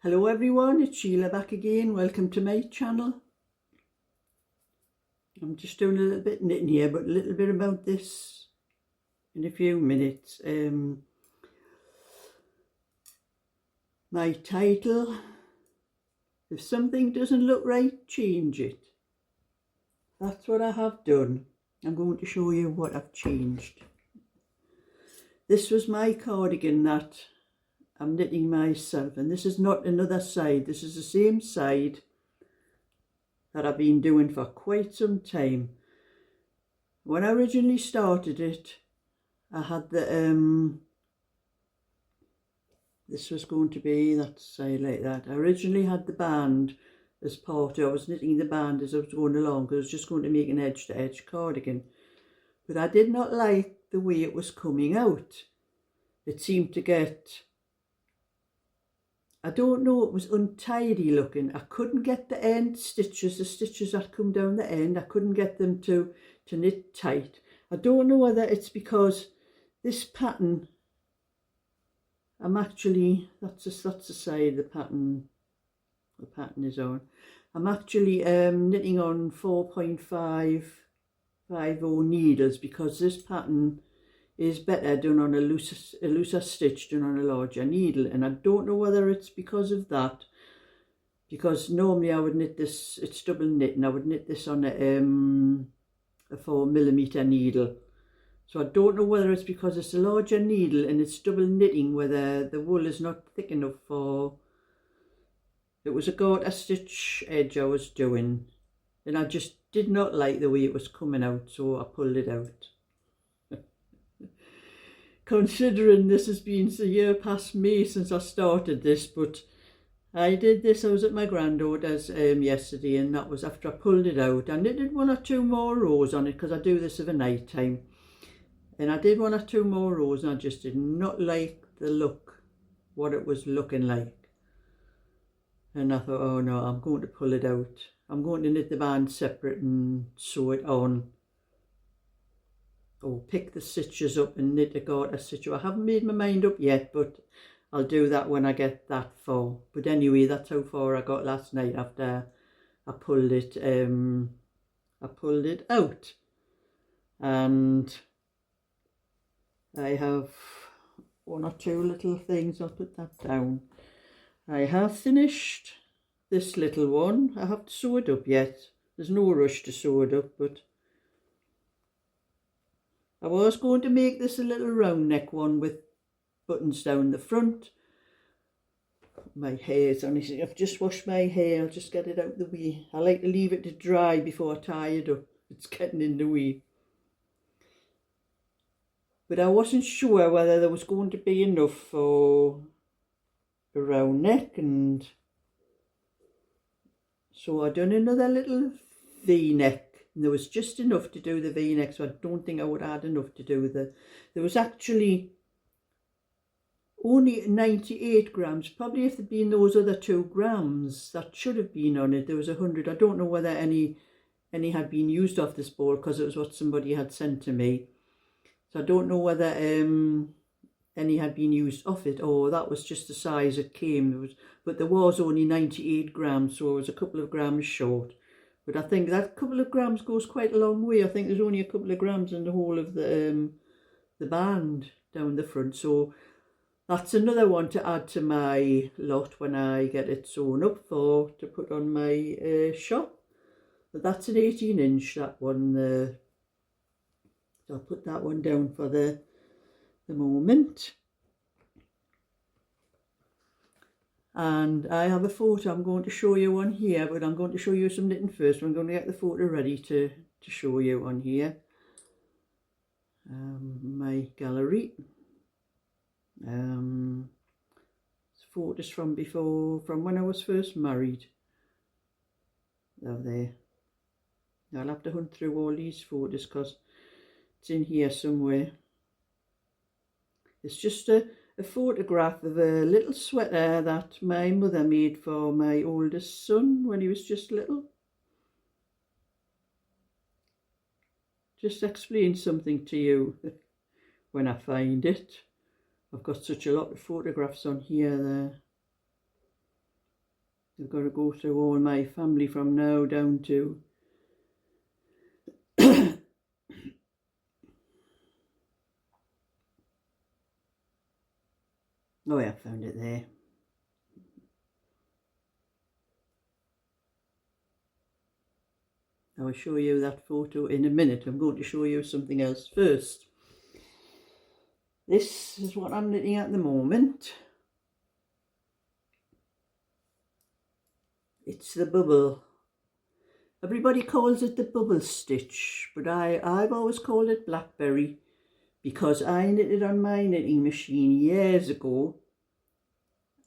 Hello everyone, it's Sheila back again. Welcome to my channel. I'm just doing a little bit knitting here, but a little bit about this in a few minutes. My title, if something doesn't look right, change it. That's what I have done. I'm going to show you what I've changed. This was my cardigan that I'm knitting myself, and this is not another side. This is the same side that I've been doing for quite some time. When I originally started it, I had the this was going to be that side like that. I originally had the band as part of, I was knitting the band as I was going along because I was just going to make an edge-to-edge cardigan. But I did not like the way it was coming out. It seemed to get, I don't know, it was untidy looking. I couldn't get the end stitches, the stitches that come down the end, I couldn't get them to knit tight. I don't know whether it's because this pattern, I'm actually, that's the side the pattern is on. I'm actually knitting on 4.550 needles because this pattern is better done on a looser stitch than on a larger needle, and I don't know whether it's because of that, because normally I would knit this, it's double knit, and I would knit this on a 4mm needle. So I don't know whether it's because it's a larger needle and it's double knitting, whether the wool is not thick enough for, it was a garter stitch edge I was doing, and I just did not like the way it was coming out, so I pulled it out. Considering this has been a year past May since I started this, but I did this, I was at my granddaughter's yesterday, and that was after I pulled it out. I knitted 1 or 2 more rows on it because I do this of a night time, and I did 1 or 2 more rows, and I just did not like the look, what it was looking like. And I thought, oh no, I'm going to pull it out. I'm going to knit the band separate and sew it on, or pick the stitches up and knit a garter stitch. I haven't made my mind up yet, but I'll do that when I get that far. But anyway, that's how far I got last night after I pulled it out. And I have 1 or 2 little things, I'll put that down. I have finished this little one. I haven't sew it up yet. There's no rush to sew it up, but I was going to make this a little round neck one with buttons down the front. My hair's on, I've just washed my hair, I'll just get it out the way. I like to leave it to dry before I tie it up. It's getting in the way. But I wasn't sure whether there was going to be enough for a round neck, and so I done another little V-neck. And there was just enough to do the V-neck, so I don't think I would add enough to do there was actually only 98 grams, probably if there'd been those other 2 grams that should have been on it, there was 100. I don't know whether any had been used off this ball because it was what somebody had sent to me. So I don't know whether any had been used off it, or that was just the size it came. But there was only 98 grams, so it was a couple of grams short. But I think that couple of grams goes quite a long way. I think there's only a couple of grams in the whole of the band down the front. So that's another one to add to my lot when I get it sewn up to put on my shop. But that's an 18-inch, that one. So I'll put that one down for the moment. And I have a photo, I'm going to show you on here, but I'm going to show you some knitting first. I'm going to get the photo ready to show you on here. My gallery. Photos from before, from when I was first married. Oh, there. I'll have to hunt through all these photos because it's in here somewhere. It's just a photograph of a little sweater that my mother made for my oldest son when he was just little. Just explain something to you when I find it. I've got such a lot of photographs on here there. I've got to go through all my family from now down to oh yeah, I found it there. I will show you that photo in a minute. I'm going to show you something else first. This is what I'm knitting at the moment. It's the bubble. Everybody calls it the bubble stitch, but I've always called it blackberry because I knitted on my knitting machine years ago,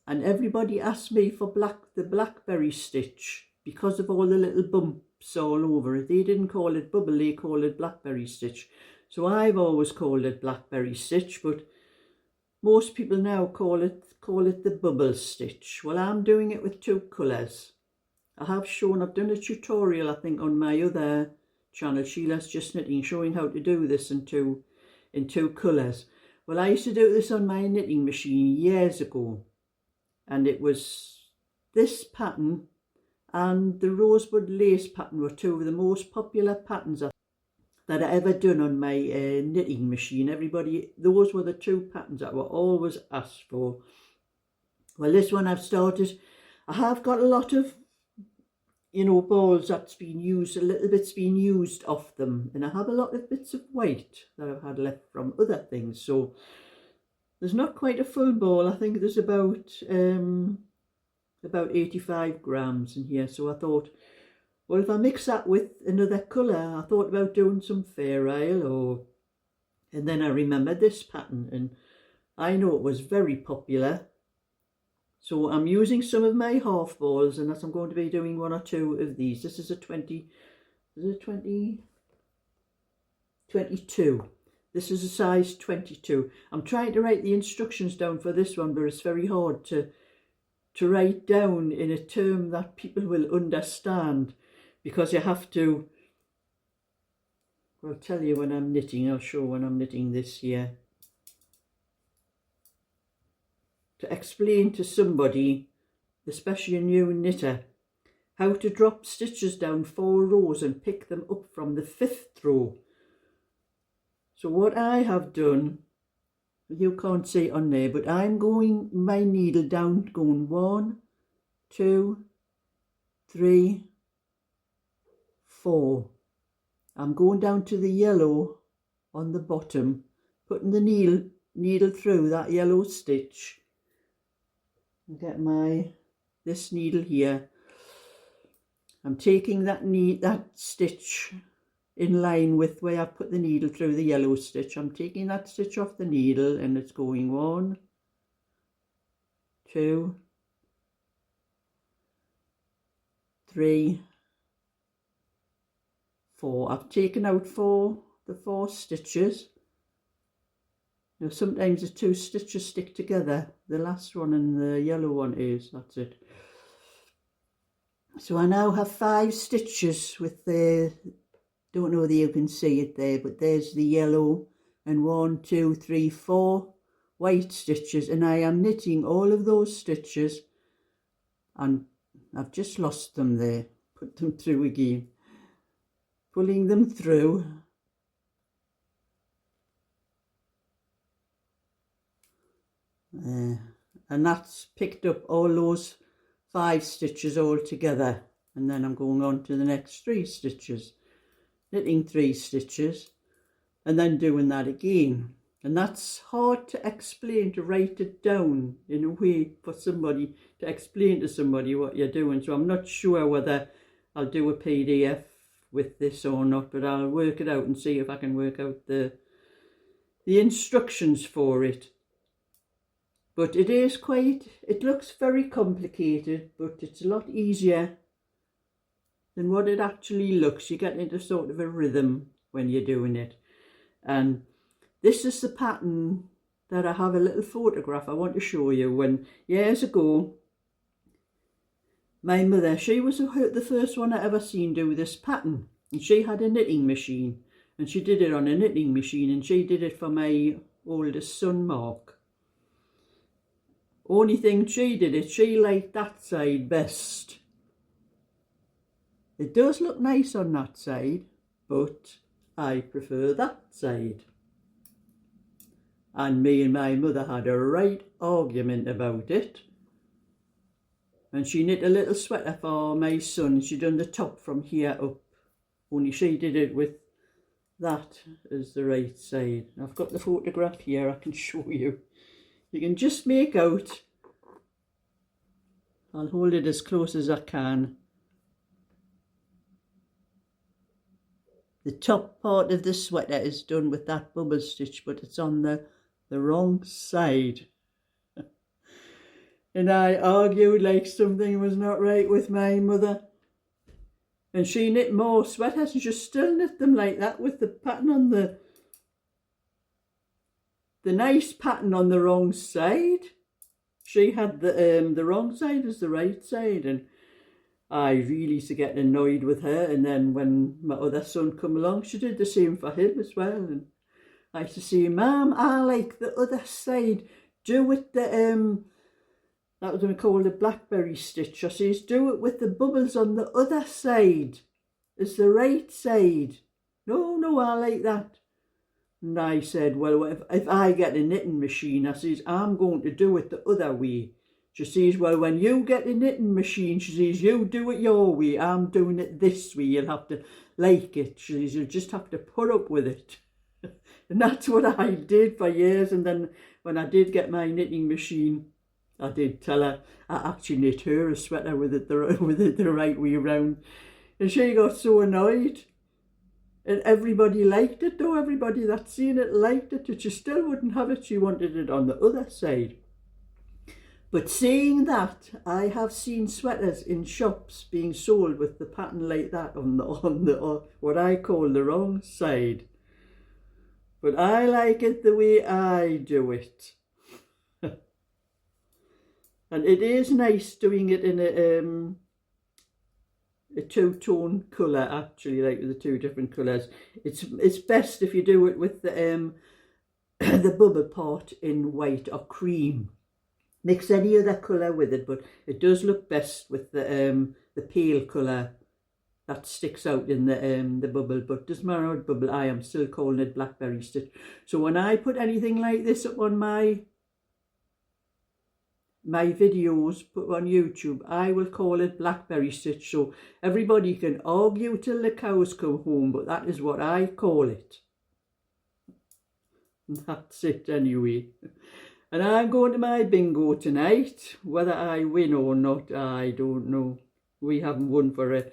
and everybody asked me for the blackberry stitch because of all the little bumps all over it. They didn't call it bubble, they called it blackberry stitch. So I've always called it blackberry stitch, but most people now call it the bubble stitch. Well, I'm doing it with 2 colours. I've done a tutorial, I think, on my other channel, Sheila's Just Knitting, showing how to do this in two colours. Well, I used to do this on my knitting machine years ago, and it was this pattern and the rosebud lace pattern were 2 of the most popular patterns that I ever done on my knitting machine. Those were the 2 patterns that were always asked for. Well, this one I've started. I have got a lot of, balls that's been used, a little bit's been used off them, and I have a lot of bits of white that I've had left from other things. So there's not quite a full ball. I think there's about 85 grams in here. So I thought, well, if I mix that with another colour, I thought about doing some Fair Isle, and then I remembered this pattern, and I know it was very popular. So I'm using some of my half balls, and I'm going to be doing 1 or 2 of these. This is a 22. This is a size 22. I'm trying to write the instructions down for this one, but it's very hard to write down in a term that people will understand, because you have to, I'll tell you when I'm knitting, I'll show when I'm knitting this here. To explain to somebody, especially a new knitter, how to drop stitches down 4 rows and pick them up from the 5th row. So what I have done, you can't see it on there, but I'm going my needle down, going 1, 2, 3, 4. I'm going down to the yellow on the bottom, putting the needle through that yellow stitch. Get this needle here. I'm taking that stitch in line with where I put the needle through the yellow stitch. I'm taking that stitch off the needle, and it's going 1, 2, 3, 4. I've taken out the 4 stitches. Now sometimes the 2 stitches stick together. The last one and the yellow one that's it. So I now have 5 stitches with don't know whether you can see it there, but there's the yellow, and 1, 2, 3, 4 white stitches, and I am knitting all of those stitches, and I've just lost them there. Put them through again, pulling them through. And that's picked up all those 5 stitches all together, and then I'm going on to the next 3 stitches, knitting 3 stitches, and then doing that again. And that's hard to explain, to write it down in a way for somebody, to explain to somebody what you're doing. So I'm not sure whether I'll do a PDF with this or not, but I'll work it out and see if I can work out the instructions for it. But it looks very complicated, but it's a lot easier than what it actually looks. You get into sort of a rhythm when you're doing it. And this is the pattern that I have a little photograph I want to show you. When years ago, my mother, she was the first one I ever seen do this pattern. And she had a knitting machine, and she did it on a knitting machine, and she did it for my oldest son, Mark. Only thing she did is she liked that side best. It does look nice on that side, but I prefer that side. And me and my mother had a right argument about it. And she knit a little sweater for my son. She done the top from here up. Only she did it with that as the right side. I've got the photograph here, I can show you. You can just make out. I'll hold it as close as I can. The top part of the sweater is done with that bubble stitch, but it's on the wrong side. And I argued like something was not right with my mother. And she knit more sweaters and she still knit them like that with the pattern on the nice pattern on the wrong side. She had the wrong side as the right side, and I really used to get annoyed with her. And then when my other son come along, she did the same for him as well. And I used to say, Mum, I like the other side. Do it the that was what we called the blackberry stitch. I says, do it with the bubbles on the other side. It's the right side. No, I like that. And I said, well, if I get a knitting machine, I says, I'm going to do it the other way. She says, well, when you get a knitting machine, she says, you do it your way. I'm doing it this way. You'll have to like it. She says, you'll just have to put up with it. And that's what I did for years. And then when I did get my knitting machine, I did tell her I actually knit her a sweater with it the right way around. And she got so annoyed. And everybody liked it though. Everybody that seen it liked it. But she still wouldn't have it. She wanted it on the other side. But saying that, I have seen sweaters in shops being sold with the pattern like that on the what I call the wrong side. But I like it the way I do it. And it is nice doing it in a two-tone colour, actually, like with the two different colours. It's best if you do it with the the bubble part in white or cream. Mix any other colour with it, but it does look best with the pale colour that sticks out in the bubble. But doesn't matter what bubble, I am still calling it blackberry stitch. So when I put anything like this up on my videos put on YouTube, I will call it blackberry stitch, so everybody can argue till the cows come home, but that is what I call it. That's it anyway. And I'm going to my bingo tonight. Whether I win or not, I don't know. We haven't won for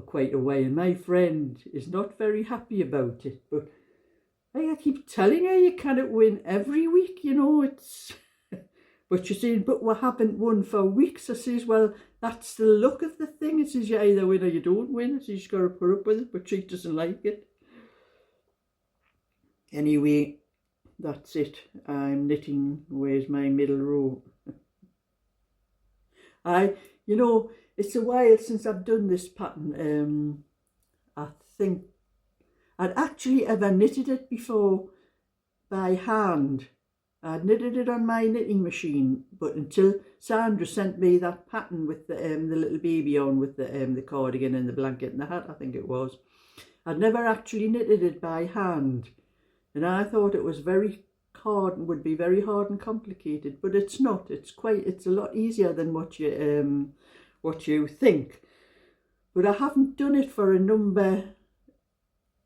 quite a while, and my friend is not very happy about it, but I keep telling her you cannot win every week, you know, it's but she's saying, but we haven't won for weeks. I says, well, that's the luck of the thing. It says you either win or you don't win. I says, you've got to put up with it, but she doesn't like it. Anyway, that's it. I'm knitting. Where's my middle row? You know, it's a while since I've done this pattern. I think I'd actually ever knitted it before by hand. I'd knitted it on my knitting machine, but until Sandra sent me that pattern with the little baby on with the cardigan and the blanket and the hat, I think it was, I'd never actually knitted it by hand. And I thought it was very hard and would be very hard and complicated, but it's not. It's a lot easier than what you think. But I haven't done it for a number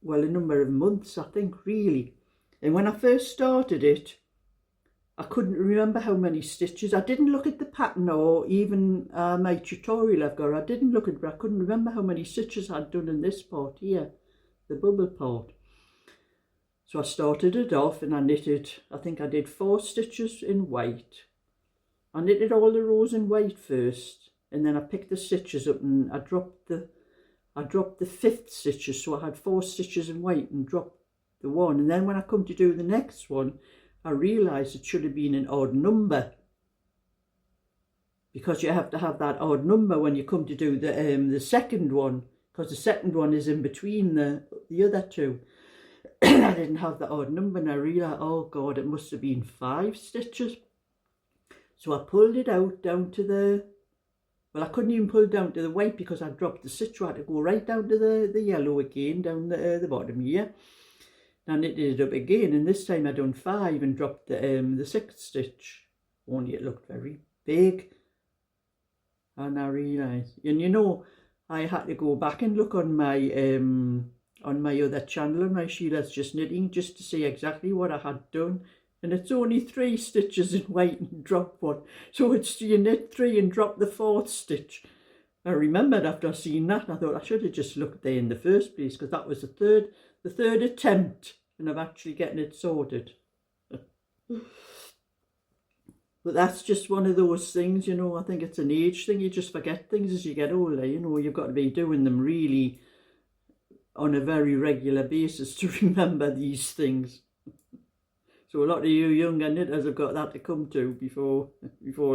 of months, I think, really. And when I first started it, I couldn't remember how many stitches. I didn't look at the pattern or even my tutorial I've got. I didn't look at it, but I couldn't remember how many stitches I'd done in this part here, the bubble part. So I started it off and I knitted, I think I did 4 stitches in white. I knitted all the rows in white first, and then I picked the stitches up and I dropped the 5th stitches. So I had 4 stitches in white and dropped the 1. And then when I come to do the next one, I realised it should have been an odd number, because you have to have that odd number when you come to do the second one, because the second one is in between the other two. I didn't have the odd number, and I realised, oh God, it must have been 5 stitches. So I pulled it out down to the, well, I couldn't even pull it down to the white because I dropped the stitch. So I had to go right down to the yellow again, down the bottom here. And I knitted it up again, and this time I done 5 and dropped the 6th stitch. Only it looked very big. And I realised, and you know, I had to go back and look on my other channel, on my Sheila's Just Knitting, just to see exactly what I had done. And it's only 3 stitches in white and drop 1. So it's, you knit 3 and drop the 4th stitch. I remembered after seeing that, I thought I should have just looked there in the first place, because that was the third attempt, and I'm actually getting it sorted. But that's just one of those things, you know. I think it's an age thing. You just forget things as you get older, you know. You've got to be doing them really on a very regular basis to remember these things. So a lot of you younger knitters have got that to come to before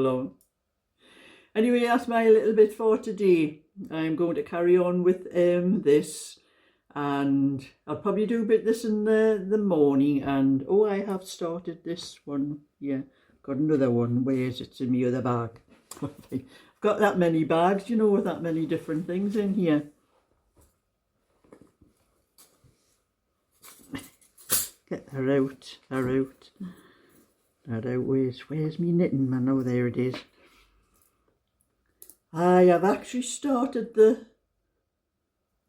long. Anyway, that's my little bit for today. I'm going to carry on with this, and I'll probably do a bit this in the morning. And oh, I have started this one. Yeah, got another one. Where is it? It's in my other bag. I've got that many bags, you know, with that many different things in here. Get her out. Where's me knitting man? Oh, there it is. I have actually started the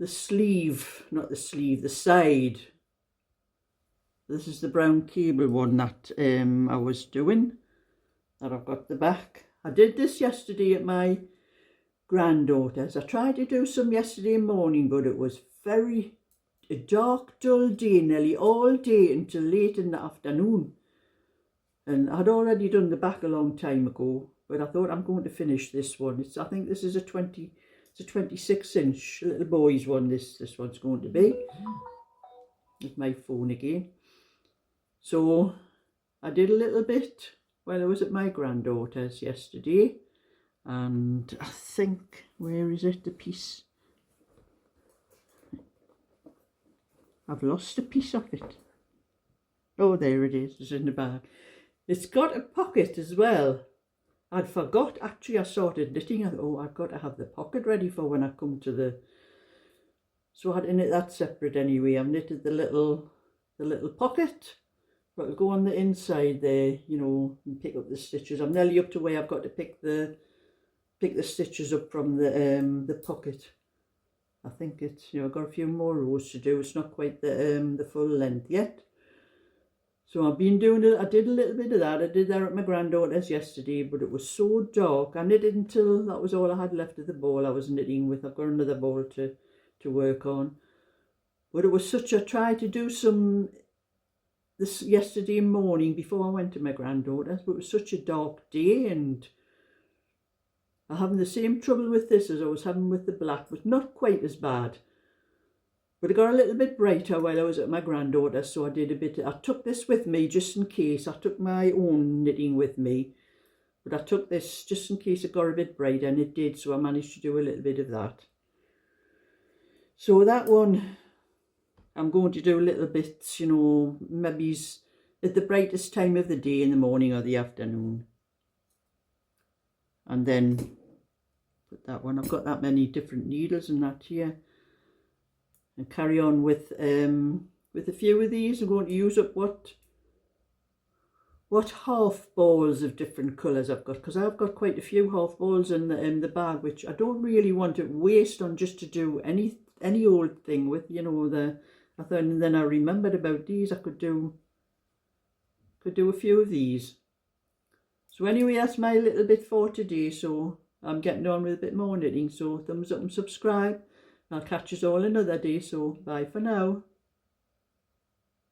sleeve, not the sleeve, the side. This is the brown cable one that I was doing, that I've got the back. I did this yesterday at my granddaughter's. I tried to do some yesterday morning, but it was a dark, dull day, nearly all day until late in the afternoon. And I'd already done the back a long time ago, but I thought I'm going to finish this one. I think this is a 26-inch little boy's one. This one's going to be. With my phone again. So I did a little bit while I was at my granddaughter's yesterday, and I think, where is it, the piece? I've lost a piece of it. Oh, there it is. It's in the bag. It's got a pocket as well. I'd forgot, actually. I started knitting. I thought, oh, I've got to have the pocket ready for when I come to the... So I had to knit that separate anyway. I've knitted the little pocket. But it'll go on the inside there, you know, and pick up the stitches. I'm nearly up to where I've got to pick the stitches up from the pocket. I think it's, you know, I've got a few more rows to do. It's not quite the full length yet. So I've been doing it. I did a little bit of that. I did that at my granddaughter's yesterday, but it was so dark. I knitted until that was all I had left of the ball I was knitting with. I've got another ball to work on. But it was such, I tried to do some this yesterday morning before I went to my granddaughter's, but it was such a dark day, and I'm having the same trouble with this as I was having with the black, but not quite as bad. But it got a little bit brighter while I was at my granddaughter's, so I did a bit. I took this with me just in case. I took my own knitting with me, but I took this just in case it got a bit brighter, and it did, so I managed to do a little bit of that. So that one, I'm going to do a little bit, you know, maybe at the brightest time of the day, in the morning or the afternoon. And then put that one. I've got that many different needles and that here. And carry on with a few of these. I'm going to use up what half balls of different colours I've got, because I've got quite a few half balls in the bag, which I don't really want to waste on just to do any old thing with, you know. I thought, and then I remembered about these. I could do a few of these. So anyway, that's my little bit for today. So I'm getting on with a bit more knitting. So thumbs up and subscribe. I'll catch us all another day. So bye for now.